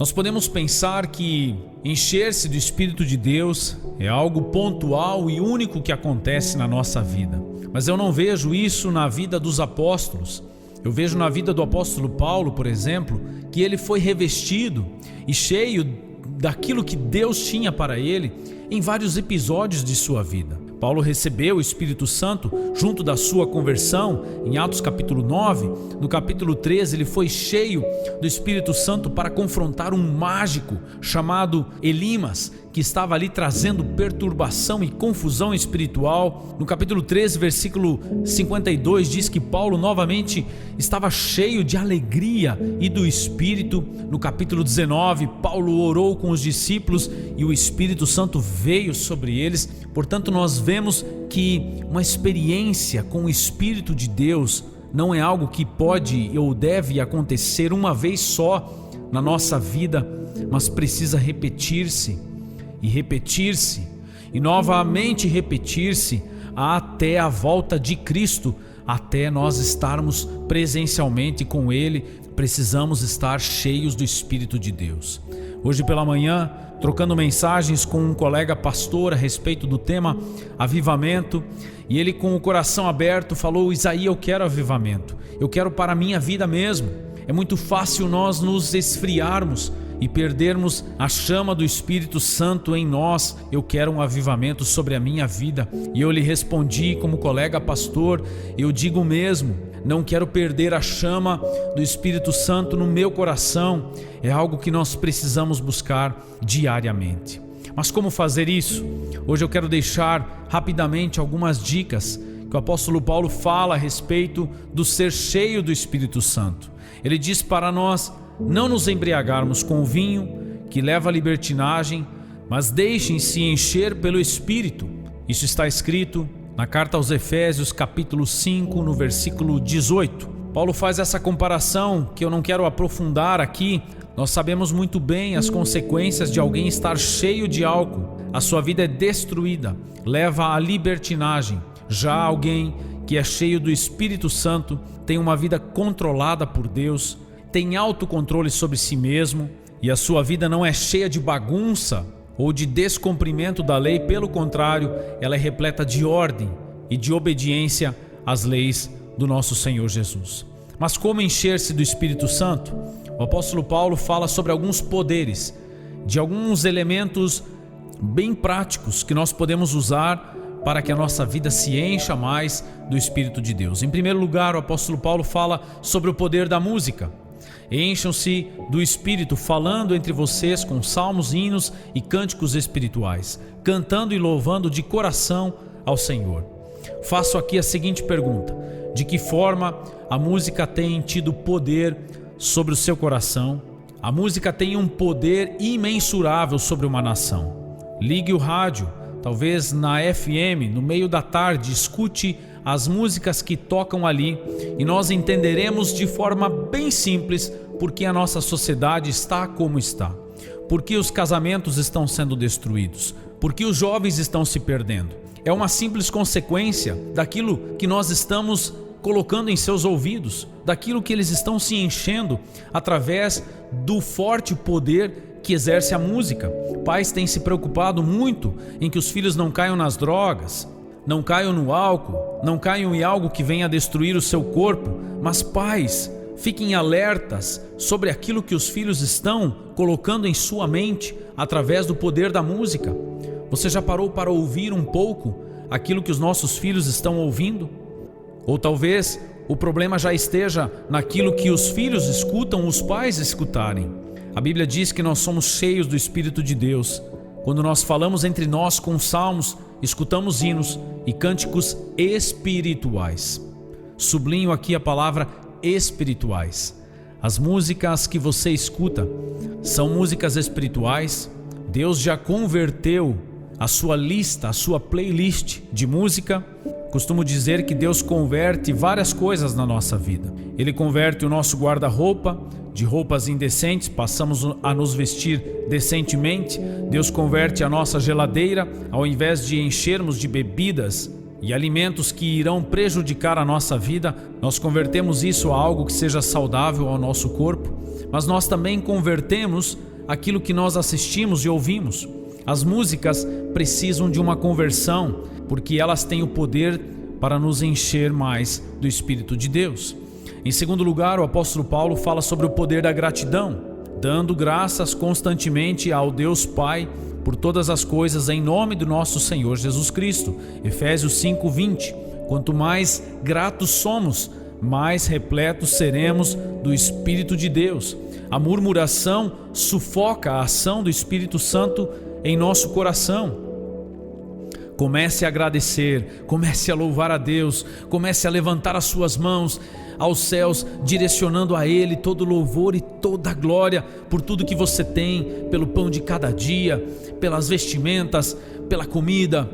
Nós podemos pensar que encher-se do Espírito de Deus é algo pontual e único que acontece na nossa vida. Mas eu não vejo isso na vida dos apóstolos. Eu vejo na vida do apóstolo Paulo, por exemplo, que ele foi revestido e cheio daquilo que Deus tinha para ele em vários episódios de sua vida. Paulo recebeu o Espírito Santo junto da sua conversão, em Atos capítulo 9. No capítulo 13, ele foi cheio do Espírito Santo para confrontar um mágico chamado Elimas, que estava ali trazendo perturbação e confusão espiritual. No capítulo 13, versículo 52, diz que Paulo novamente estava cheio de alegria e do Espírito. No capítulo 19, Paulo orou com os discípulos e o Espírito Santo veio sobre eles. Portanto, nós vemos que uma experiência com o Espírito de Deus não é algo que pode ou deve acontecer uma vez só na nossa vida, mas precisa repetir-se e repetir-se e novamente repetir-se até a volta de Cristo, até nós estarmos presencialmente com Ele. Precisamos estar cheios do Espírito de Deus. Hoje pela manhã, trocando mensagens com um colega pastor a respeito do tema avivamento, e ele com o coração aberto falou: Isaías, eu quero avivamento, eu quero para a minha vida mesmo. É muito fácil nós nos esfriarmos e perdermos a chama do Espírito Santo em nós. Eu quero um avivamento sobre a minha vida. E eu lhe respondi como colega pastor, eu digo mesmo, não quero perder a chama do Espírito Santo no meu coração. É algo que nós precisamos buscar diariamente. Mas como fazer isso? Hoje eu quero deixar rapidamente algumas dicas que o apóstolo Paulo fala a respeito do ser cheio do Espírito Santo. Ele diz para nós não nos embriagarmos com o vinho, que leva à libertinagem, mas deixem-se encher pelo Espírito. Isso está escrito na carta aos Efésios, capítulo 5, no versículo 18. Paulo faz essa comparação que eu não quero aprofundar aqui. Nós sabemos muito bem as consequências de alguém estar cheio de álcool. A sua vida é destruída, leva à libertinagem. Já alguém que é cheio do Espírito Santo tem uma vida controlada por Deus, tem autocontrole sobre si mesmo, e a sua vida não é cheia de bagunça ou de descumprimento da lei. Pelo contrário, ela é repleta de ordem e de obediência às leis do nosso Senhor Jesus. Mas como encher-se do Espírito Santo? O apóstolo Paulo fala sobre alguns poderes, de alguns elementos bem práticos que nós podemos usar para que a nossa vida se encha mais do Espírito de Deus. Em primeiro lugar, o apóstolo Paulo fala sobre o poder da música. Encham-se do Espírito, falando entre vocês com salmos, hinos e cânticos espirituais, cantando e louvando de coração ao Senhor. Faço aqui a seguinte pergunta: de que forma a música tem tido poder sobre o seu coração? A música tem um poder imensurável sobre uma nação. Ligue o rádio, talvez na FM, no meio da tarde, escute as músicas que tocam ali e nós entenderemos de forma bem simples por que a nossa sociedade está como está, por que os casamentos estão sendo destruídos, por que os jovens estão se perdendo. É uma simples consequência daquilo que nós estamos colocando em seus ouvidos, daquilo que eles estão se enchendo através do forte poder que exerce a música. Pais têm se preocupado muito em que os filhos não caiam nas drogas, não caiam no álcool, não caiam em algo que venha a destruir o seu corpo. Mas pais, fiquem alertas sobre aquilo que os filhos estão colocando em sua mente através do poder da música. Você já parou para ouvir um pouco aquilo que os nossos filhos estão ouvindo? Ou talvez o problema já esteja naquilo que os filhos escutam os pais escutarem. A Bíblia diz que nós somos cheios do Espírito de Deus quando nós falamos entre nós com salmos, escutamos hinos e cânticos espirituais. Sublinho aqui a palavra espirituais. As músicas que você escuta são músicas espirituais. Deus já converteu a sua lista, a sua playlist de música. Costumo dizer que Deus converte várias coisas na nossa vida. Ele converte o nosso guarda-roupa de roupas indecentes, passamos a nos vestir decentemente. Deus converte a nossa geladeira, ao invés de enchermos de bebidas e alimentos que irão prejudicar a nossa vida, nós convertemos isso a algo que seja saudável ao nosso corpo. mas nós também convertemos aquilo que nós assistimos e ouvimos. As músicas precisam de uma conversão, porque elas têm o poder para nos encher mais do Espírito de Deus. Em segundo lugar, o apóstolo Paulo fala sobre o poder da gratidão, dando graças constantemente ao Deus Pai por todas as coisas em nome do nosso Senhor Jesus Cristo. Efésios 5:20. Quanto mais gratos somos, mais repletos seremos do Espírito de Deus. A murmuração sufoca a ação do Espírito Santo em nosso coração. Comece a agradecer, comece a louvar a Deus, comece a levantar as suas mãos aos céus, direcionando a Ele todo louvor e toda glória por tudo que você tem, pelo pão de cada dia, pelas vestimentas, pela comida,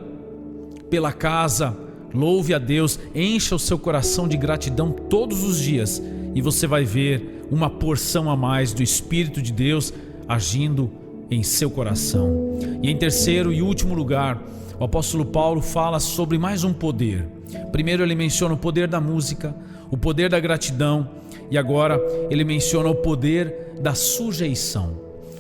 pela casa. Louve a Deus, encha o seu coração de gratidão todos os dias e você vai ver uma porção a mais do Espírito de Deus agindo em seu coração. E em terceiro e último lugar, o apóstolo Paulo fala sobre mais um poder. Primeiro ele menciona o poder da música, o poder da gratidão, e agora ele menciona o poder da sujeição.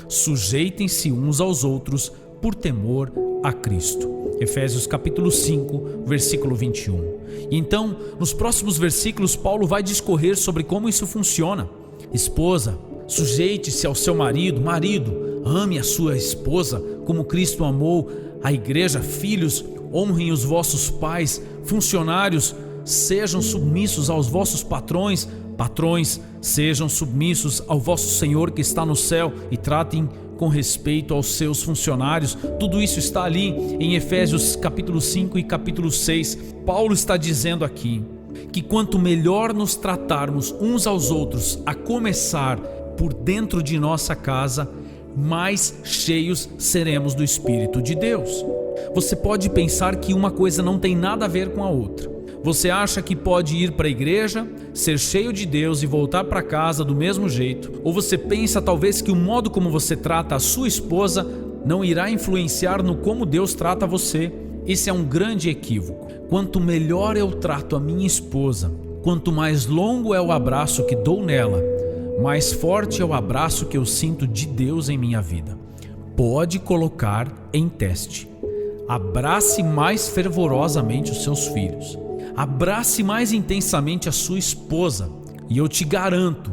Sujeitem-se uns aos outros por temor a Cristo. Efésios capítulo 5, versículo 21. E então, nos próximos versículos, Paulo vai discorrer sobre como isso funciona. Esposa, sujeite-se ao seu marido. Marido, ame a sua esposa como Cristo amou a igreja. Filhos, honrem os vossos pais. Funcionários, sejam submissos aos vossos patrões. Patrões, sejam submissos ao vosso Senhor que está no céu e tratem com respeito aos seus funcionários. Tudo isso está ali em Efésios capítulo 5 e capítulo 6. Paulo está dizendo aqui que quanto melhor nos tratarmos uns aos outros, a começar por dentro de nossa casa, mais cheios seremos do Espírito de Deus. Você pode pensar que uma coisa não tem nada a ver com a outra. Você acha que pode ir para a igreja, ser cheio de Deus e voltar para casa do mesmo jeito? Ou você pensa talvez que o modo como você trata a sua esposa não irá influenciar no como Deus trata você? Esse é um grande equívoco. Quanto melhor eu trato a minha esposa, quanto mais longo é o abraço que dou nela, mais forte é o abraço que eu sinto de Deus em minha vida. Pode colocar em teste. Abrace mais fervorosamente os seus filhos. Abrace mais intensamente a sua esposa, e eu te garanto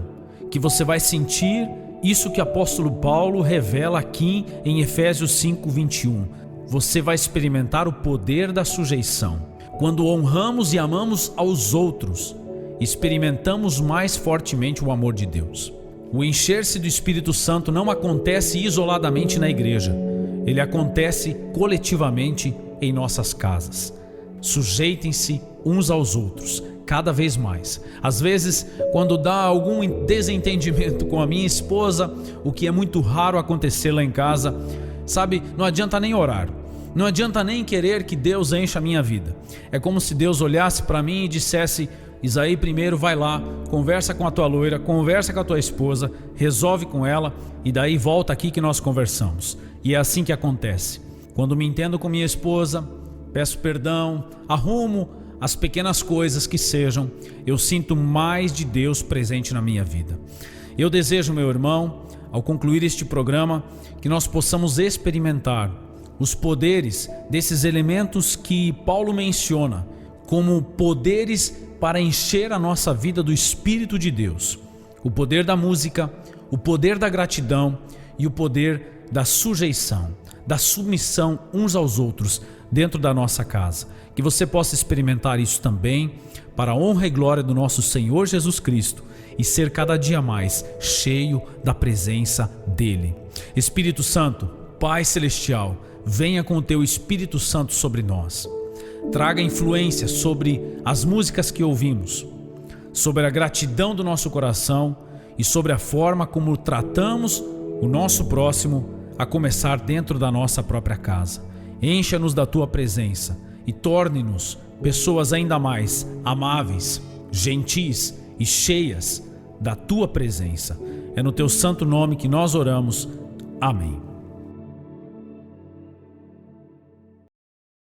que você vai sentir isso que o apóstolo Paulo revela aqui em Efésios 5:21. Você vai experimentar o poder da sujeição. Quando honramos e amamos aos outros, experimentamos mais fortemente o amor de Deus. O encher-se do Espírito Santo não acontece isoladamente na igreja, ele acontece coletivamente em nossas casas. Sujeitem-se uns aos outros, cada vez mais. Às vezes, quando dá algum desentendimento com a minha esposa, o que é muito raro acontecer lá em casa, sabe, não adianta nem orar, não adianta nem querer que Deus encha a minha vida. É como se Deus olhasse para mim e dissesse: Isaí, primeiro vai lá, conversa com a tua loira, conversa com a tua esposa, resolve com ela e daí volta aqui que nós conversamos. E é assim que acontece. Quando me entendo com minha esposa, peço perdão, arrumo as pequenas coisas que sejam, eu sinto mais de Deus presente na minha vida. Eu desejo, meu irmão, ao concluir este programa, que nós possamos experimentar os poderes desses elementos que Paulo menciona como poderes para encher a nossa vida do Espírito de Deus. O poder da música, o poder da gratidão e o poder da sujeição, da submissão uns aos outros dentro da nossa casa. Que você possa experimentar isso também para a honra e glória do nosso Senhor Jesus Cristo e ser cada dia mais cheio da presença dEle. Espírito Santo, Pai Celestial, venha com o Teu Espírito Santo sobre nós. Traga influência sobre as músicas que ouvimos, sobre a gratidão do nosso coração e sobre a forma como tratamos o nosso próximo, a começar dentro da nossa própria casa. Encha-nos da Tua presença e torne-nos pessoas ainda mais amáveis, gentis e cheias da Tua presença. É no Teu santo nome que nós oramos. Amém.